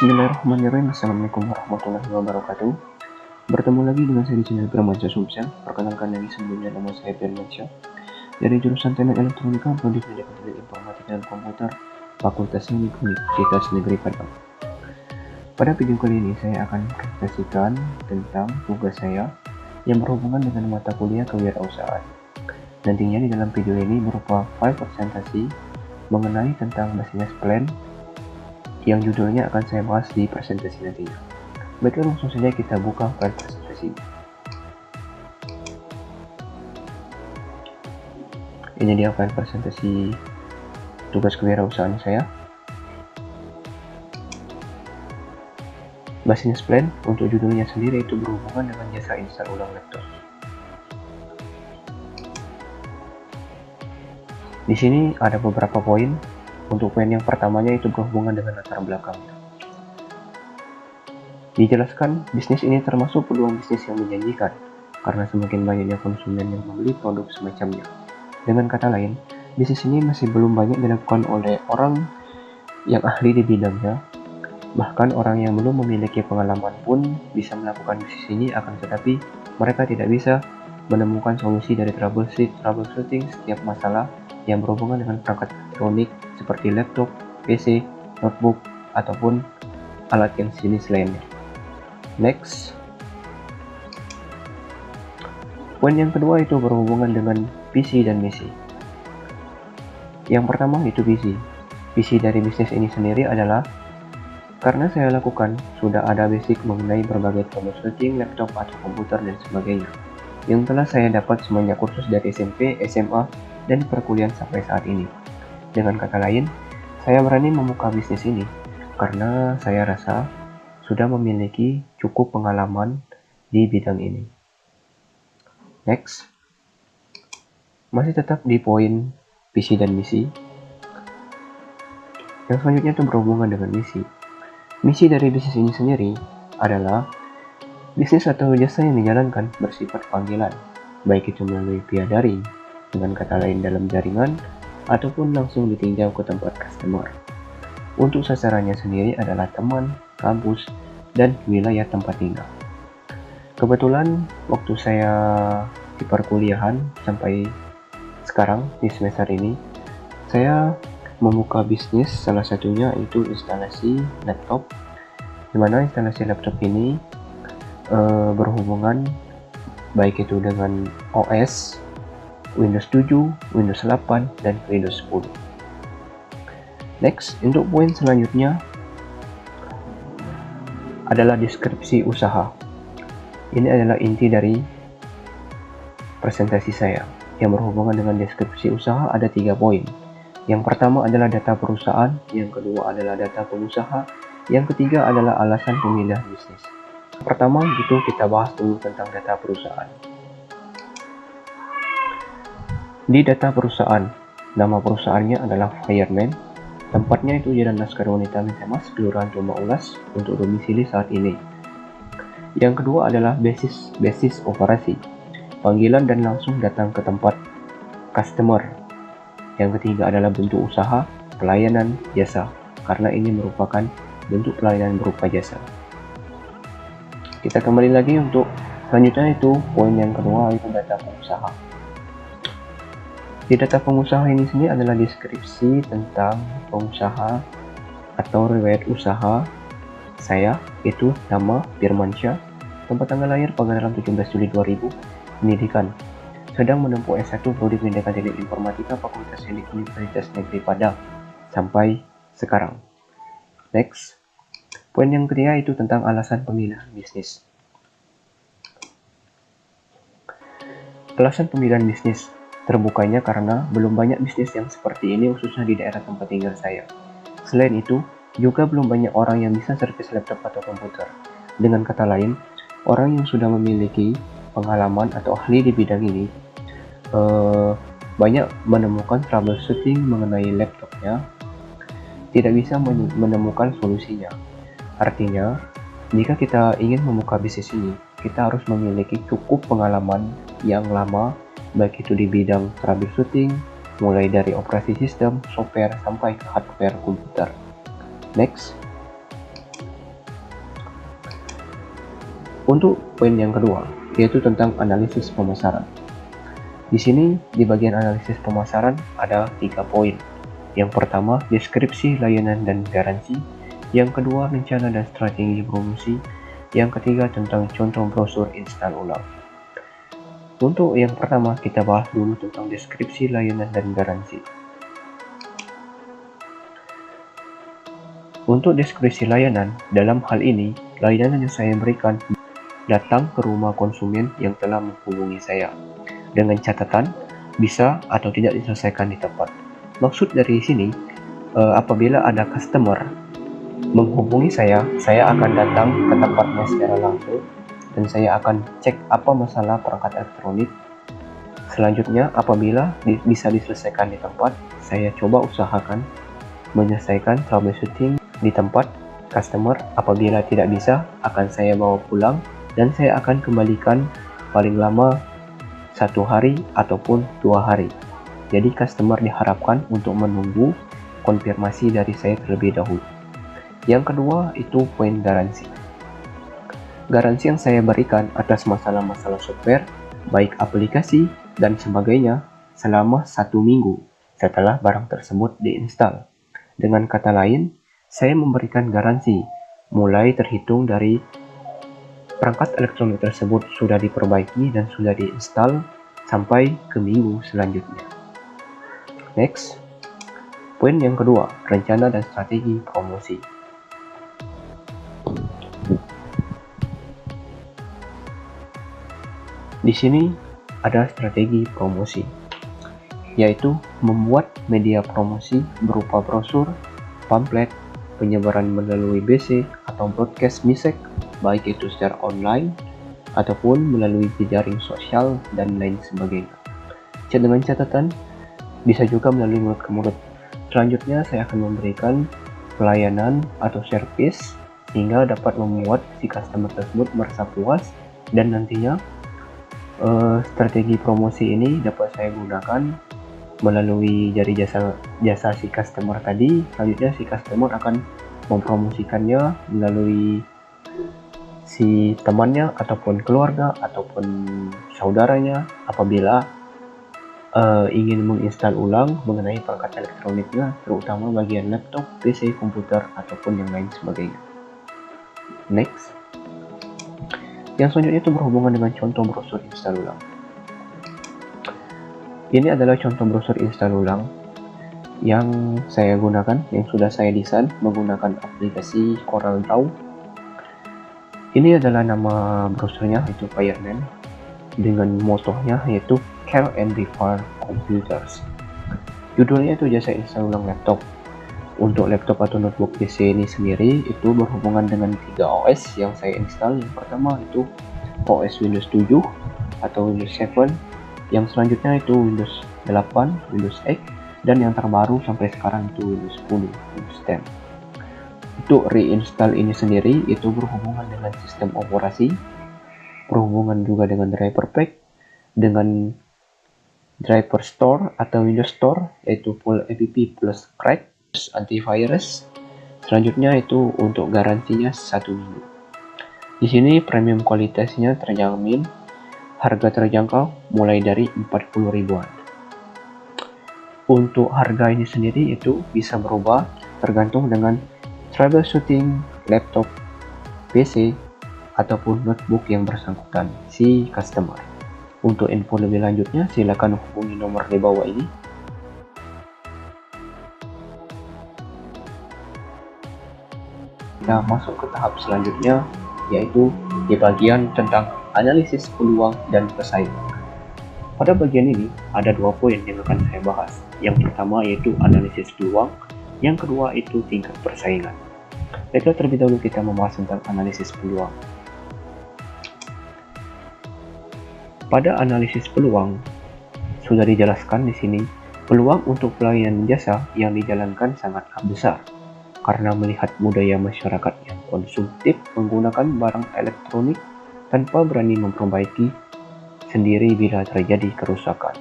Bismillahirrahmanirrahim. Assalamualaikum warahmatullahi wabarakatuh. Bertemu lagi dengan saya di channel Firmansyah Sumsel. Perkenalkan lagi sebelumnya, nama saya Firmansyah dari jurusan Teknik Elektronika, Prodi Pendidikan Teknik Informatika dan Komputer, Fakultas Teknik Universitas Negeri Padang. Pada video kali ini saya akan presentasikan tentang tugas saya yang berhubungan dengan mata kuliah kewirausahaan. Nantinya di dalam video ini berupa file presentasi mengenai tentang business plan yang judulnya akan saya bahas di presentasi nantinya. Baiklah, langsung saja kita buka file presentasi. Ini dia file presentasi tugas kewirausahaan saya. Business plan untuk judulnya sendiri itu berhubungan dengan jasa install ulang laptop. Di sini ada beberapa poin. Untuk poin yang pertamanya itu berhubungan dengan latar belakangnya. Dijelaskan, bisnis ini termasuk peluang bisnis yang menjanjikan, karena semakin banyaknya konsumen yang membeli produk semacamnya. Dengan kata lain, bisnis ini masih belum banyak dilakukan oleh orang yang ahli di bidangnya. Bahkan orang yang belum memiliki pengalaman pun bisa melakukan bisnis ini, akan tetapi mereka tidak bisa menemukan solusi dari troubleshooting setiap masalah yang berhubungan dengan perangkat elektronik seperti laptop, PC, notebook, ataupun alat yang sejenis lainnya. Next. Poin yang kedua itu berhubungan dengan PC dan misi. Yang pertama itu PC. PC dari bisnis ini sendiri adalah karena saya lakukan sudah ada basic mengenai berbagai troubleshooting laptop atau komputer dan sebagainya yang telah saya dapat semenjak kursus dari SMP, SMA, dan perkuliahan sampai saat ini. Dengan kata lain, saya berani membuka bisnis ini karena saya rasa sudah memiliki cukup pengalaman di bidang ini. Next. Masih tetap di poin PC dan misi. Yang selanjutnya itu berhubungan dengan misi. Misi dari bisnis ini sendiri adalah bisnis atau jasa yang dijalankan bersifat panggilan, baik itu melalui via daring, dengan kata lain dalam jaringan, ataupun langsung ditinjau ke tempat customer. Untuk sasarannya sendiri adalah teman, kampus, dan wilayah tempat tinggal. Kebetulan waktu saya di perkuliahan sampai sekarang di semester ini, saya membuka bisnis, salah satunya itu instalasi laptop, dimana instalasi laptop ini berhubungan baik itu dengan OS, Windows 7, Windows 8, dan Windows 10. Next, untuk poin selanjutnya adalah deskripsi usaha. Ini adalah inti dari presentasi saya. Yang berhubungan dengan deskripsi usaha ada 3 poin. Yang pertama adalah data perusahaan, yang kedua adalah data pengusaha, yang ketiga adalah alasan pemilihan bisnis. Pertama itu kita bahas dulu tentang data perusahaan. Di data perusahaan, nama perusahaannya adalah Fireman. Tempatnya itu Jalan Laskar Wanita Mintemas, Kelurahan Tumba Ulas, untuk domisili saat ini. Yang kedua adalah basis operasi, panggilan dan langsung datang ke tempat customer. Yang ketiga adalah bentuk usaha, pelayanan, jasa, karena ini merupakan bentuk pelayanan berupa jasa. Kita kembali lagi untuk selanjutnya itu poin yang kedua itu data pengusaha. Di data pengusaha ini sendiri adalah deskripsi tentang pengusaha atau riwayat usaha saya, itu nama Firmansyah, tempat tanggal lahir Pagararan 17 Juli 2000, pendidikan sedang menempuh S1 Prodi Pendidikan Teknik Informatika Fakultas Teknik Universitas Negeri Padang sampai sekarang. Next. Poin yang ketiga itu tentang alasan pemilihan bisnis. Alasan pemilihan bisnis terbukanya karena belum banyak bisnis yang seperti ini khususnya di daerah tempat tinggal saya. Selain itu, juga belum banyak orang yang bisa servis laptop atau komputer. Dengan kata lain, orang yang sudah memiliki pengalaman atau ahli di bidang ini banyak menemukan troubleshooting mengenai laptopnya, tidak bisa menemukan solusinya. Artinya, jika kita ingin membuka bisnis ini, kita harus memiliki cukup pengalaman yang lama, baik itu di bidang troubleshooting, mulai dari operasi sistem, software, sampai ke hardware komputer. Next. Untuk poin yang kedua, yaitu tentang analisis pemasaran. Di sini, di bagian analisis pemasaran ada 3 poin. Yang pertama, deskripsi layanan dan garansi. Yang kedua, rencana dan strategi promosi. Yang ketiga, tentang contoh brosur install ulang. Untuk yang pertama, kita bahas dulu tentang deskripsi layanan dan garansi. Untuk deskripsi layanan, dalam hal ini, layanan yang saya berikan datang ke rumah konsumen yang telah menghubungi saya, dengan catatan bisa atau tidak diselesaikan di tempat. Maksud dari sini, apabila ada customer menghubungi saya akan datang ke tempatnya secara langsung dan saya akan cek apa masalah perangkat elektronik. Selanjutnya, apabila bisa diselesaikan di tempat, saya coba usahakan menyelesaikan troubleshooting di tempat customer. Apabila tidak bisa, akan saya bawa pulang dan saya akan kembalikan paling lama 1 hari ataupun 2 hari. Jadi customer diharapkan untuk menunggu konfirmasi dari saya terlebih dahulu. Yang kedua itu poin garansi. Garansi yang saya berikan atas masalah-masalah software, baik aplikasi dan sebagainya, selama 1 minggu setelah barang tersebut diinstal. Dengan kata lain, saya memberikan garansi mulai terhitung dari perangkat elektronik tersebut sudah diperbaiki dan sudah diinstal sampai ke minggu selanjutnya. Next, poin yang kedua, rencana dan strategi promosi. Di sini ada strategi promosi, yaitu membuat media promosi berupa brosur, pamflet, penyebaran melalui BC atau broadcast music, baik itu secara online ataupun melalui jejaring sosial dan lain sebagainya. Dengan catatan, bisa juga melalui mulut ke mulut. Selanjutnya, saya akan memberikan pelayanan atau service hingga dapat membuat si customer tersebut merasa puas, dan nantinya strategi promosi ini dapat saya gunakan melalui jari jasa si customer tadi. Selanjutnya si customer akan mempromosikannya melalui si temannya ataupun keluarga ataupun saudaranya apabila ingin menginstal ulang mengenai perangkat elektroniknya, terutama bagian laptop, PC, komputer ataupun yang lain sebagainya. Next, yang selanjutnya itu berhubungan dengan contoh brosur install ulang. Ini adalah contoh brosur install ulang yang saya gunakan, yang sudah saya desain menggunakan aplikasi CorelDRAW. Ini adalah nama brosurnya, itu Fireman, dengan motonya yaitu Care and Repair Computers. Judulnya itu jasa install ulang laptop. Untuk laptop atau notebook PC ini sendiri itu berhubungan dengan 3 OS yang saya install. Yang pertama itu OS Windows 7 atau Windows 7, yang selanjutnya itu Windows 8, Windows 8, dan yang terbaru sampai sekarang itu Windows 10, Windows 10. Untuk reinstall ini sendiri itu berhubungan dengan sistem operasi, berhubungan juga dengan driver pack, dengan driver store atau Windows Store, yaitu full app plus crack, antivirus. Selanjutnya itu untuk garansinya 1 minggu. Di sini premium kualitasnya terjamin, harga terjangkau mulai dari 40 ribuan. Untuk harga ini sendiri itu bisa berubah tergantung dengan troubleshooting laptop, PC, ataupun notebook yang bersangkutan si customer. Untuk info lebih lanjutnya silakan hubungi nomor di bawah ini. Kita masuk ke tahap selanjutnya, yaitu di bagian tentang analisis peluang dan pesaing. Pada bagian ini ada 2 poin yang akan saya bahas. Yang pertama yaitu analisis peluang, yang kedua itu tingkat persaingan. Baiklah, terlebih dahulu kita membahas tentang analisis peluang. Pada analisis peluang sudah dijelaskan di sini, peluang untuk pelayanan jasa yang dijalankan sangatlah besar karena melihat budaya masyarakat yang konsumtif menggunakan barang elektronik tanpa berani memperbaiki sendiri bila terjadi kerusakan.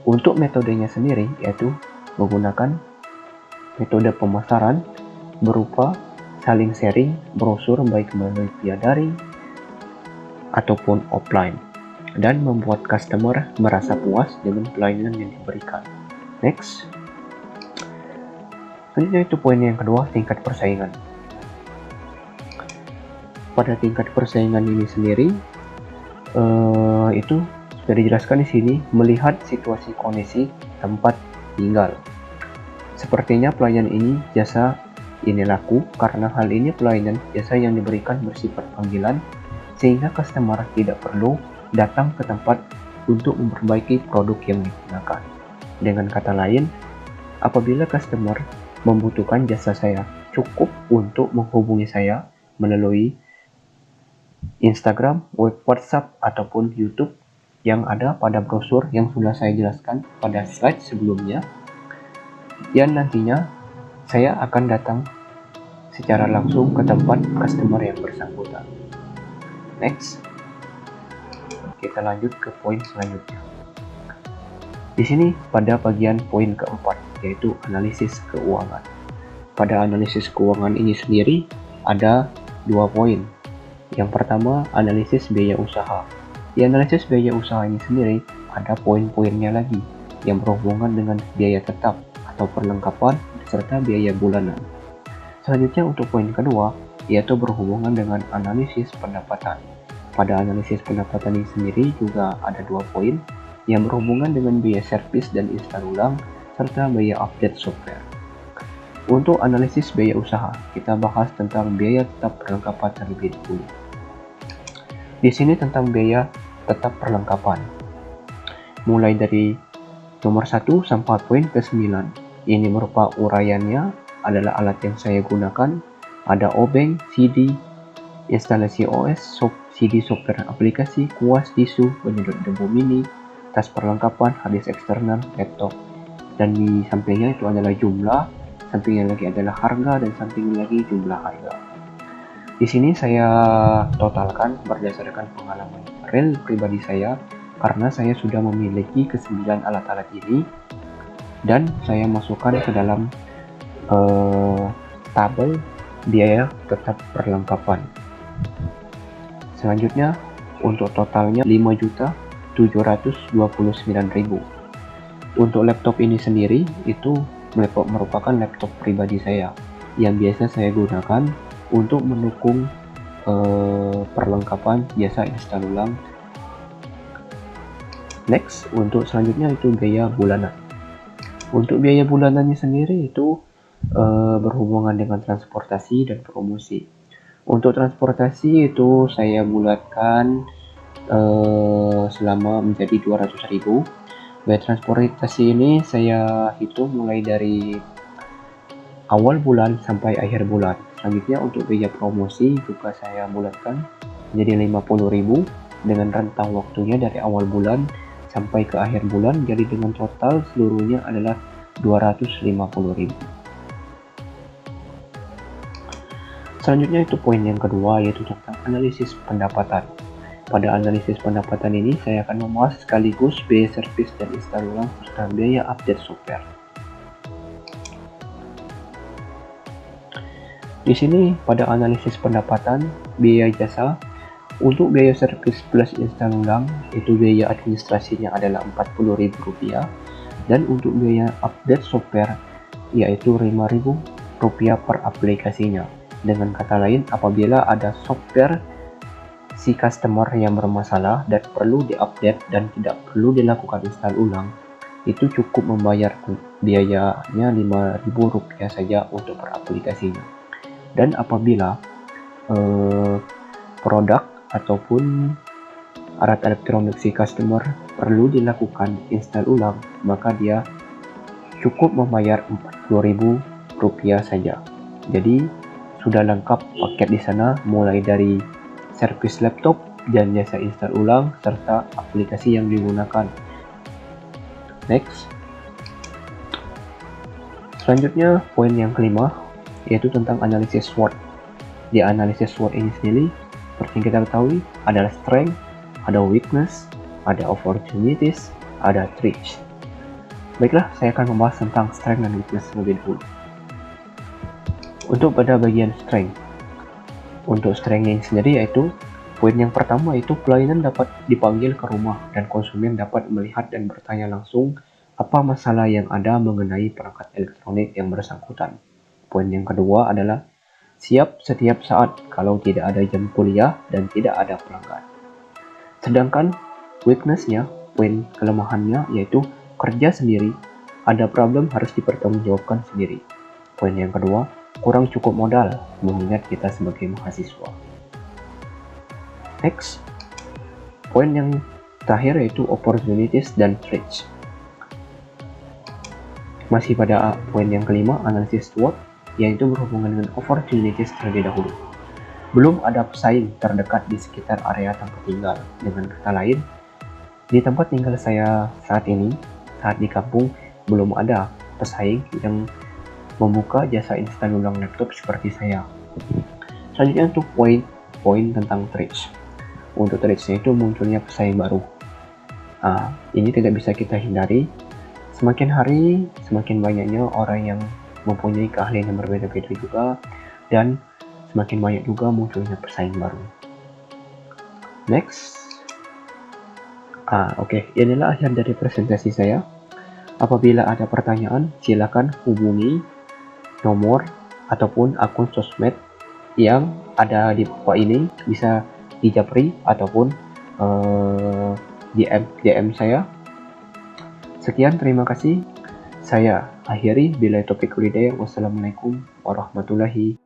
Untuk metodenya sendiri yaitu menggunakan metode pemasaran berupa saling sharing brosur baik melalui via daring, ataupun offline, dan membuat customer merasa puas dengan pelayanan yang diberikan. Next. Selanjutnya itu poin yang kedua, tingkat persaingan. Pada tingkat persaingan ini sendiri, itu sudah dijelaskan di sini, melihat situasi kondisi tempat tinggal. Sepertinya pelayanan ini jasa ini laku karena hal ini pelayanan jasa yang diberikan bersifat panggilan, sehingga customer tidak perlu datang ke tempat untuk memperbaiki produk yang digunakan. Dengan kata lain, apabila customer membutuhkan jasa saya, cukup untuk menghubungi saya melalui Instagram, web WhatsApp, ataupun YouTube yang ada pada brosur yang sudah saya jelaskan pada slide sebelumnya. Dan nantinya saya akan datang secara langsung ke tempat customer yang bersangkutan. Next, kita lanjut ke poin selanjutnya. Di sini pada bagian poin keempat, yaitu analisis keuangan. Pada analisis keuangan ini sendiri ada 2 poin. Yang pertama, analisis biaya usaha. Di analisis biaya usaha ini sendiri ada poin-poinnya lagi yang berhubungan dengan biaya tetap atau perlengkapan serta biaya bulanan. Selanjutnya untuk poin kedua, yaitu berhubungan dengan analisis pendapatan. Pada analisis pendapatan ini sendiri juga ada 2 poin yang berhubungan dengan biaya servis dan install ulang serta biaya update software. Untuk analisis biaya usaha, kita bahas tentang biaya tetap perlengkapan terlebih dahulu. Di sini tentang biaya tetap perlengkapan. Mulai dari nomor 1 sampai poin ke-9. Ini merupakan uraiannya adalah alat yang saya gunakan, ada obeng, CD, instalasi OS, CD software aplikasi, kuas, tisu, penyedot debu mini, tas perlengkapan, harddisk eksternal, laptop. Dan di sampingnya itu adalah jumlah, sampingnya lagi adalah harga, dan sampingnya lagi jumlah harga. Di sini saya totalkan berdasarkan pengalaman real pribadi saya, karena saya sudah memiliki ke-9 alat-alat ini, dan saya masukkan ke dalam tabel biaya tetap perlengkapan. Selanjutnya untuk totalnya 5.729.000. Untuk laptop ini sendiri itu merupakan laptop pribadi saya yang biasa saya gunakan untuk mendukung perlengkapan jasa install ulang. Next, untuk selanjutnya itu biaya bulanan. Untuk biaya bulanannya sendiri itu berhubungan dengan transportasi dan promosi. Untuk transportasi itu saya bulatkan selama menjadi 200.000. Biaya transportasi ini saya hitung mulai dari awal bulan sampai akhir bulan. Selanjutnya untuk biaya promosi juga saya bulatkan menjadi 50.000 dengan rentang waktunya dari awal bulan sampai ke akhir bulan, jadi dengan total seluruhnya adalah 250.000. Selanjutnya itu poin yang kedua, yaitu tentang analisis pendapatan. Pada analisis pendapatan ini saya akan membahas sekaligus biaya servis dan install ulang serta biaya update software. Di sini pada analisis pendapatan biaya jasa, untuk biaya servis plus install ulang itu biaya administrasinya adalah Rp40.000, dan untuk biaya update software yaitu Rp5.000 per aplikasinya. Dengan kata lain, apabila ada software si customer yang bermasalah dan perlu diupdate dan tidak perlu dilakukan install ulang, itu cukup membayar biayanya Rp5.000 saja untuk per aplikasinya. Dan apabila produk ataupun alat elektronik si customer perlu dilakukan install ulang, maka dia cukup membayar Rp40.000 saja. Jadi sudah lengkap paket di sana, mulai dari servis laptop dan jasa install ulang serta aplikasi yang digunakan. Next. Selanjutnya poin yang kelima, yaitu tentang analisis SWOT. Di analisis SWOT ini sendiri, seperti yang kita ketahui, adalah strength, ada weakness, ada opportunities, ada threats. Baiklah, saya akan membahas tentang strength dan weakness lebih dahulu. Untuk pada bagian strength, untuk strength ini sendiri yaitu Poin yang pertama itu pelainan dapat dipanggil ke rumah dan konsumen dapat melihat dan bertanya langsung apa masalah yang ada mengenai perangkat elektronik yang bersangkutan. Poin yang kedua adalah siap setiap saat kalau tidak ada jam kuliah dan tidak ada pelanggan. Sedangkan weakness-nya, poin kelemahannya yaitu kerja sendiri, ada problem harus dipertanggungjawabkan sendiri. Poin yang kedua, kurang cukup modal mengingat kita sebagai mahasiswa. Next, poin yang terakhir yaitu opportunities dan threats. Masih pada poin yang kelima, analisis SWOT, yaitu berhubungan dengan opportunities terlebih dahulu. Belum ada pesaing terdekat di sekitar area tempat tinggal. Dengan kata lain, di tempat tinggal saya saat ini, saat di kampung, belum ada pesaing yang membuka jasa instan ulang laptop seperti saya. Selanjutnya untuk poin tentang threats. Untuk threats-nya itu munculnya pesaing baru. Ini tidak bisa kita hindari. Semakin hari, semakin banyaknya orang yang mempunyai keahlian yang berbeda-beda juga, dan semakin banyak juga munculnya pesaing baru. Next. Inilah akhir dari presentasi saya. Apabila ada pertanyaan, silakan hubungi nomor ataupun akun sosmed yang ada di bawah ini, bisa di Japri ataupun DM saya. Sekian, terima kasih. Saya akhiri, bila topik hidayah. Wassalamualaikum warahmatullahi